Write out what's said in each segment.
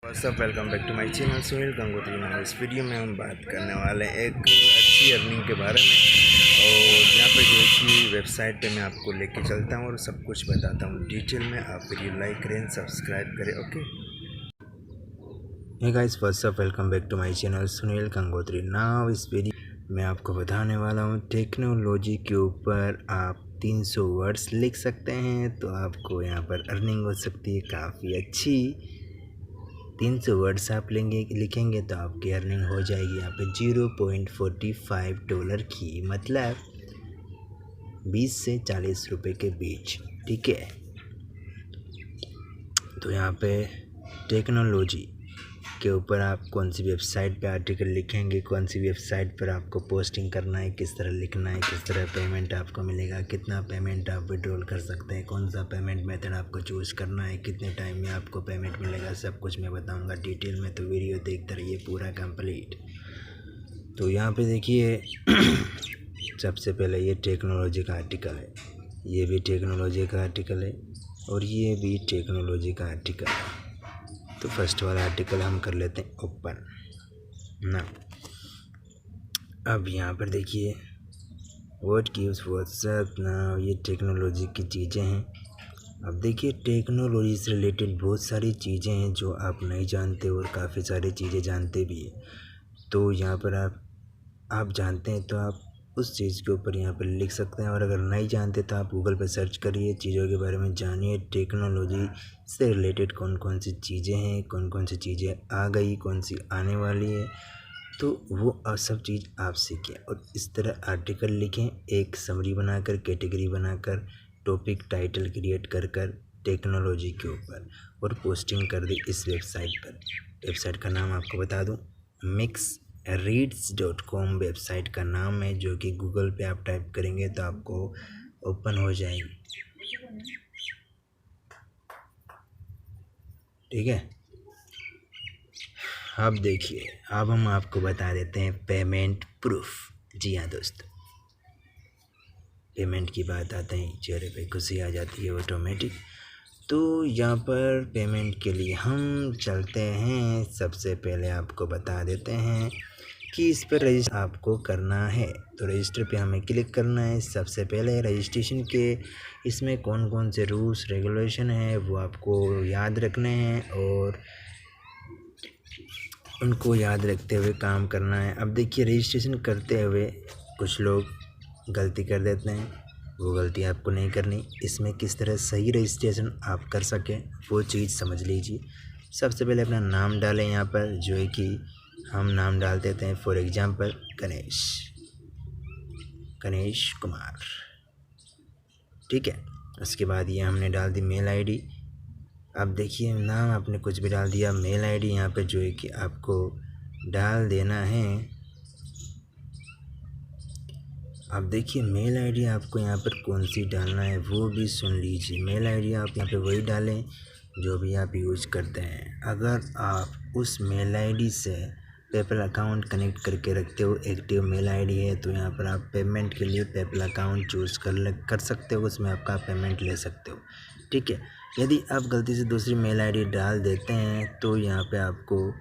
सब welcome back to my channel Sunil Gangotri नाम। इस वीडियो में हम बात करने वाले हैं एक अच्छी अर्निंग के बारे में। और यहाँ पर जो कि वेबसाइट पे मैं आपको लेके चलता हूँ और सब कुछ बताता हूँ डिटेल में। आप वीडियो लाइक करें, सब्सक्राइब करें। Okay, hey guys, first of welcome back to my channel Sunil Gangotri now. इस वीडियो में आपको बताने वाला हूँ टेक्नोलॉजी के ऊपर आप 300 वर्ड्स लिख सकते हैं तो आपको यहाँ पर अर्निंग हो सकती है काफ़ी अच्छी। 300 वर्ड्स आप लिखेंगे तो आपकी अर्निंग हो जाएगी यहाँ पे $0.45 की, मतलब 20 से 40 रुपए के बीच। ठीक है, तो यहाँ पे टेक्नोलॉजी के ऊपर आप कौन सी वेबसाइट पे आर्टिकल लिखेंगे, कौन सी वेबसाइट पर आपको पोस्टिंग करना है, किस तरह लिखना है, किस तरह पेमेंट आपको मिलेगा, कितना पेमेंट आप विड्रॉल कर सकते हैं, कौन सा पेमेंट मेथड आपको चूज़ करना है, कितने टाइम में आपको पेमेंट मिलेगा, सब कुछ मैं बताऊंगा डिटेल में। तो वीडियो देखते रहिए पूरा कंप्लीट। तो यहाँ पे देखिए सबसे पहले ये टेक्नोलॉजी का आर्टिकल है, ये भी टेक्नोलॉजी का आर्टिकल है और ये भी टेक्नोलॉजी का आर्टिकल है। तो फर्स्ट वाला आर्टिकल हम कर लेते हैं ओपन ना। अब यहाँ पर देखिए व्हाट गिव्स व्हाट्सएप ना, ये टेक्नोलॉजी की चीज़ें हैं। अब देखिए टेक्नोलॉजी से रिलेटेड बहुत सारी चीज़ें हैं जो आप नहीं जानते और काफ़ी सारी चीज़ें जानते भी हैं। तो यहाँ पर आप जानते हैं तो आप उस चीज़ के ऊपर यहाँ पर लिख सकते हैं, और अगर नहीं जानते तो आप गूगल पर सर्च करिए, चीज़ों के बारे में जानिए, टेक्नोलॉजी से रिलेटेड कौन कौन सी चीज़ें हैं, कौन कौन सी चीज़ें आ गई, कौन सी आने वाली है, तो वो सब चीज़ आप सीखें। और इस तरह आर्टिकल लिखें, एक समरी बनाकर, कैटेगरी बनाकर, टॉपिक टाइटल क्रिएट कर टेक्नोलॉजी के ऊपर, और पोस्टिंग कर दी इस वेबसाइट पर। वेबसाइट का नाम आपको बता दूँ, mixreads.com वेबसाइट का नाम है, जो कि गूगल पे आप टाइप करेंगे तो आपको ओपन हो जाएगी। ठीक है, अब देखिए, अब हम आपको बता देते हैं पेमेंट प्रूफ। जी हाँ दोस्तों, पेमेंट की बात आते हैं चेहरे पे खुशी आ जाती है ऑटोमेटिक। तो यहाँ पर पेमेंट के लिए हम चलते हैं, सबसे पहले आपको बता देते हैं कि इस पर रजिस्टर आपको करना है। तो रजिस्टर पे हमें क्लिक करना है। सबसे पहले रजिस्ट्रेशन के इसमें कौन कौन से रूल्स रेगुलेशन है वो आपको याद रखने हैं और उनको याद रखते हुए काम करना है। अब देखिए रजिस्ट्रेशन करते हुए कुछ लोग गलती कर देते हैं, वो गलती आपको नहीं करनी। इसमें किस तरह सही रजिस्ट्रेशन आप कर सकें वो चीज़ समझ लीजिए। सबसे पहले अपना नाम डालें यहाँ पर, जो है कि हम नाम डाल देते हैं फॉर एग्जांपल गणेश कुमार। ठीक है, उसके बाद ये हमने डाल दी मेल आईडी। अब देखिए नाम आपने कुछ भी डाल दिया, मेल आईडी यहाँ पे जो है कि आपको डाल देना है। अब देखिए मेल आईडी आपको यहाँ पर कौन सी डालना है वो भी सुन लीजिए। मेल आईडी आप यहाँ पे वही डालें जो भी आप यूज़ करते हैं। अगर आप उस मेल आईडी से पेपल अकाउंट कनेक्ट करके रखते हो, एक्टिव मेल आईडी है, तो यहाँ पर आप पेमेंट के लिए पेपल अकाउंट चूज़ कर सकते हो, उसमें आपका पेमेंट ले सकते हो। ठीक है, यदि आप गलती से दूसरी मेल आईडी डाल देते हैं तो यहाँ पे आपको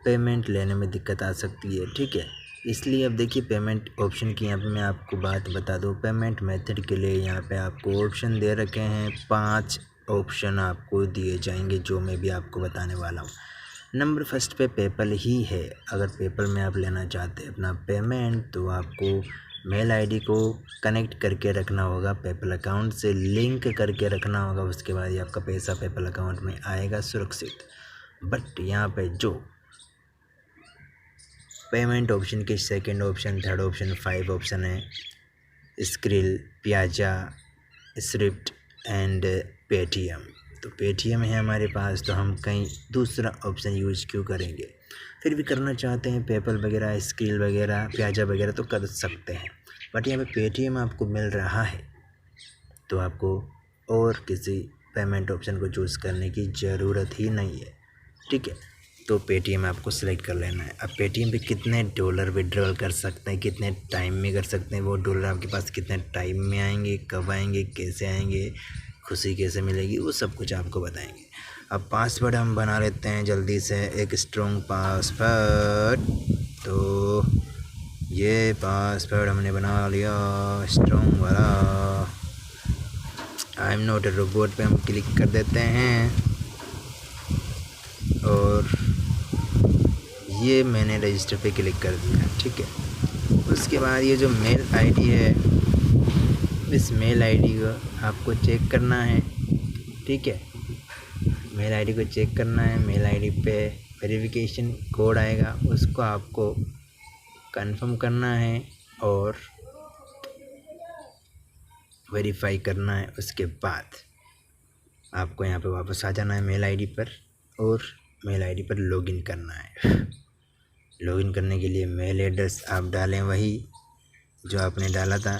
पेमेंट लेने में दिक्कत आ सकती है। ठीक है, इसलिए अब देखिए पेमेंट ऑप्शन की यहाँ पे मैं आपको बात बता दूँ। पेमेंट मेथड के लिए यहाँ पे आपको ऑप्शन दे रखे हैं, 5 ऑप्शन आपको दिए जाएंगे जो मैं भी आपको बताने वाला हूँ। नंबर फर्स्ट पे पेपल ही है। अगर पेपल में आप लेना चाहते हैं अपना पेमेंट तो आपको मेल आईडी को कनेक्ट करके रखना होगा, पेपल अकाउंट से लिंक करके रखना होगा। उसके बाद ही आपका पैसा पेपल अकाउंट में आएगा सुरक्षित। बट यहाँ पे जो पेमेंट ऑप्शन के second option, third option, 5 option है, Skrill, Payza, Swift and Paytm. तो पेटीएम है हमारे पास, तो हम कहीं दूसरा ऑप्शन यूज़ क्यों करेंगे। फिर भी करना चाहते हैं पेपल वगैरह, स्क्रिल वगैरह, पियाजा वगैरह तो कर सकते हैं। बट यहाँ पे पेटीएम आपको मिल रहा है तो आपको और किसी पेमेंट ऑप्शन को चूज़ करने की ज़रूरत ही नहीं है। ठीक है, तो पेटीएम आपको सेलेक्ट कर लेना है। अब पेटीएम पे कितने डॉलर विड्रॉल कर सकते हैं, कितने टाइम में कर सकते हैं, वो डॉलर आपके पास कितने टाइम में आएंगे, कब आएंगे, कैसे आएंगे, खुशी कैसे मिलेगी, वो सब कुछ आपको बताएंगे। अब पासवर्ड हम बना लेते हैं जल्दी से, एक स्ट्रॉन्ग पासवर्ड। तो ये पासवर्ड हमने बना लिया स्ट्रॉन्ग वाला। I am not a robot पे हम क्लिक कर देते हैं और ये मैंने रजिस्टर पे क्लिक कर दिया, ठीक है। उसके बाद ये जो मेल आईडी है, इस मेल आईडी को आपको चेक करना है, ठीक है। मेल आईडी को चेक करना है। मेल आईडी पे वेरिफिकेशन कोड आएगा, उसको आपको कंफर्म करना है और वेरीफाई करना है। उसके बाद आपको यहाँ पे वापस आ जाना है मेल आईडी पर और मेल आईडी पर लॉगिन करना है। लॉगिन करने के लिए मेल एड्रेस आप डालें वही जो आपने डाला था,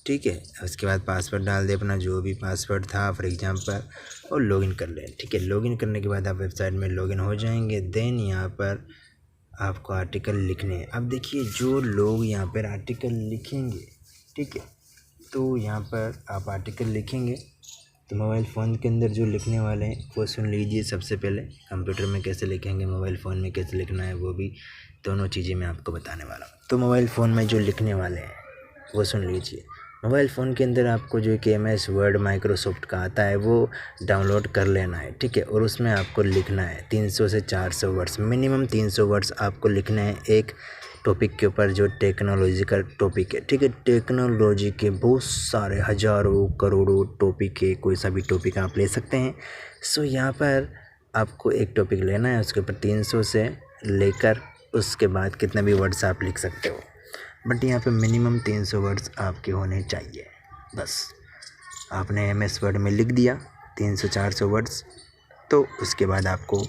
ठीक है। उसके बाद पासवर्ड डाल दें अपना, जो भी पासवर्ड था फॉर एग्जांपल, और लॉगिन कर लें, ठीक है। लॉगिन करने के बाद आप वेबसाइट में लॉगिन हो जाएंगे। देन यहाँ पर आपको आर्टिकल लिखने हैं। अब देखिए जो लोग यहाँ पर आर्टिकल लिखेंगे, ठीक है, तो यहाँ पर आप आर्टिकल लिखेंगे तो मोबाइल फ़ोन के अंदर जो लिखने वाले हैं वो सुन लीजिए। सबसे पहले कंप्यूटर में कैसे लिखेंगे, मोबाइल फ़ोन में कैसे लिखना है, वो भी दोनों चीज़ें मैं आपको बताने वाला हूँ। तो मोबाइल फ़ोन में जो लिखने वाले हैं वो सुन लीजिए। मोबाइल फ़ोन के अंदर आपको जो कि MS वर्ड माइक्रोसॉफ्ट का आता है वो डाउनलोड कर लेना है, ठीक है। और उसमें आपको लिखना है 300 से 400 वर्ड्स, मिनिमम 300 वर्ड्स आपको लिखने हैं एक टॉपिक के ऊपर जो टेक्नोलॉजी का टॉपिक है, ठीक है। टेक्नोलॉजी के बहुत सारे हज़ारों करोड़ों टॉपिक है, कोई सा भी टॉपिक आप ले सकते हैं। सो यहाँ पर आपको एक टॉपिक लेना है, उसके ऊपर 300 से लेकर उसके बाद कितने भी वर्ड्स आप लिख सकते हो, बट यहाँ पे मिनिमम 300 वर्ड्स आपके होने चाहिए। बस आपने MS वर्ड में लिख दिया 300-400 वर्ड्स, तो उसके बाद आपको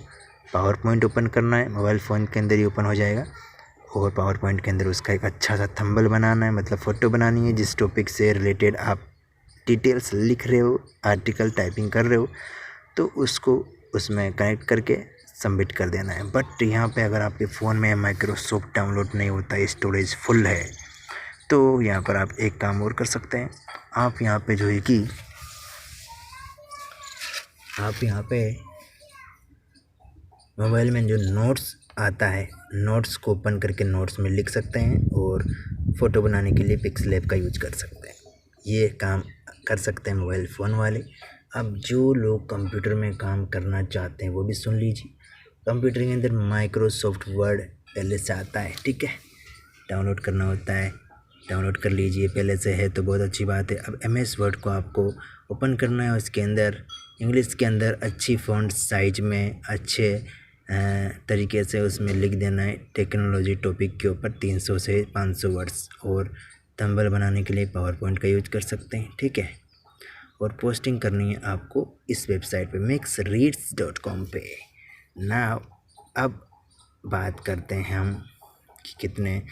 पावर पॉइंट ओपन करना है। मोबाइल फ़ोन के अंदर ही ओपन हो जाएगा और पावर पॉइंट के अंदर उसका एक अच्छा सा थंबनेल बनाना है, मतलब फ़ोटो बनानी है जिस टॉपिक से रिलेटेड आप डिटेल्स लिख रहे हो, आर्टिकल टाइपिंग कर रहे हो, तो उसको उसमें कनेक्ट करके सबमिट कर देना है। बट यहाँ पे अगर आपके फ़ोन में माइक्रोसॉफ्ट डाउनलोड नहीं होता है, स्टोरेज फुल है, तो यहाँ पर आप एक काम और कर सकते हैं। आप यहाँ पे जो है कि आप यहाँ पे मोबाइल में जो नोट्स आता है, नोट्स को ओपन करके नोट्स में लिख सकते हैं और फ़ोटो बनाने के लिए पिक्सेल ऐप का यूज कर सकते हैं। ये काम कर सकते हैं मोबाइल फ़ोन वाले। अब जो लोग कंप्यूटर में काम करना चाहते हैं वो भी सुन लीजिए। कंप्यूटर के अंदर माइक्रोसॉफ्ट वर्ड पहले से आता है, ठीक है, डाउनलोड करना होता है, डाउनलोड कर लीजिए, पहले से है तो बहुत अच्छी बात है। अब MS वर्ड को आपको ओपन करना है, उसके अंदर इंग्लिश के अंदर अच्छी फ़ॉन्ट साइज में अच्छे तरीके से उसमें लिख देना है टेक्नोलॉजी टॉपिक के ऊपर 300 से 500 वर्ड्स। और थंबनेल बनाने के लिए पावर पॉइंट का यूज कर सकते हैं, ठीक है। और पोस्टिंग करनी है आपको इस वेबसाइट पे mixreads.com पे। नाउ अब बात करते हैं हम कि कितने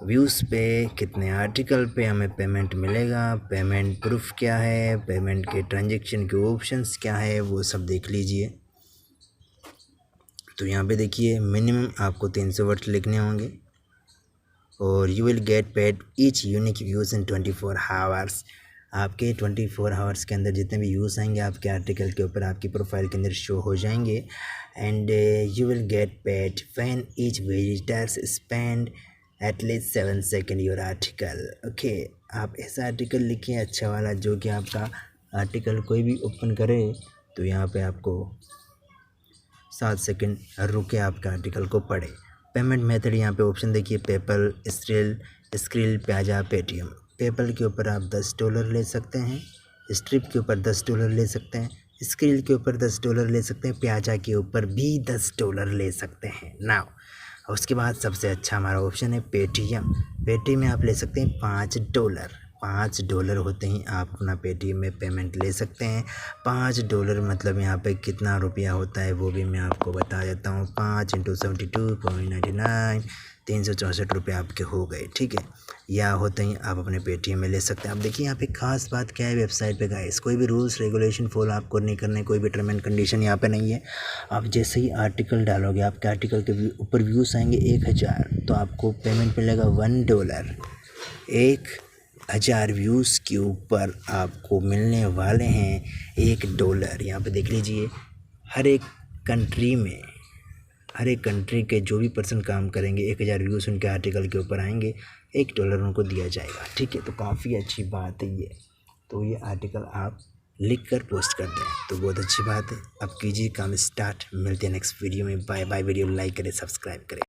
व्यूज़ पे, कितने आर्टिकल पे हमें पेमेंट मिलेगा, पेमेंट प्रूफ क्या है, पेमेंट के ट्रांजैक्शन के ऑप्शंस क्या है, वो सब देख लीजिए। तो यहाँ पे देखिए मिनिमम आपको 300 वर्ड्स लिखने होंगे और you will get paid each unique views in 24 hours. आपके 24 आवर्स के अंदर जितने भी व्यूज़ आएंगे आपके आर्टिकल के ऊपर आपकी प्रोफाइल के अंदर शो हो जाएंगे। And you will get paid when each visitors spend at least 7 second your article. Okay, आप ऐसा आर्टिकल लिखिए अच्छा वाला जो कि आपका आर्टिकल कोई भी ओपन करे तो यहाँ पे आपको 7 सेकेंड रुके आपके आर्टिकल को पढ़े। पेमेंट मेथड यहाँ पे ऑप्शन देखिए, पेपल, स्क्रिल, प्याजा, पेटीएम। पेपल के ऊपर आप $10 ले सकते हैं, स्ट्रिप के ऊपर $10 ले सकते हैं, स्क्रिल के ऊपर $10 ले सकते हैं, प्याजा के ऊपर भी $10 ले सकते हैं। नाउ उसके बाद सबसे अच्छा हमारा ऑप्शन है पेटीएम। पेटीएम में आप ले सकते हैं $5 होते ही आप अपना पेटीएम में पेमेंट ले सकते हैं। $5 मतलब यहाँ पे कितना रुपया होता है वो भी मैं आपको बता देता हूँ। 5 × 72.99 364 रुपये आपके हो गए, ठीक है। या होते ही आप अपने पेटीएम में ले सकते हैं। अब देखिए यहाँ पे खास बात क्या है वेबसाइट पे गाइस, कोई भी रूल्स रेगुलेशन फॉलो आपको नहीं करने, कोई भी टर्म एंड कंडीशन यहाँ पे नहीं है। आप जैसे ही आर्टिकल डालोगे आपके आर्टिकल के ऊपर व्यूज़ आएंगे 1000 तो आपको पेमेंट मिलेगा $1। 1000 व्यूज़ के ऊपर आपको मिलने वाले हैं $1। यहाँ पे देख लीजिए, हर एक कंट्री के जो भी पर्सन काम करेंगे 1000 व्यूज़ उनके आर्टिकल के ऊपर आएंगे, $1 उनको दिया जाएगा। ठीक है, तो काफ़ी अच्छी बात है ये। तो ये आर्टिकल आप लिख कर पोस्ट कर दें तो बहुत अच्छी बात है। अब कीजिए काम स्टार्ट। मिलते हैं नेक्स्ट वीडियो में। Bye bye. वीडियो लाइक करें, सब्सक्राइब करें।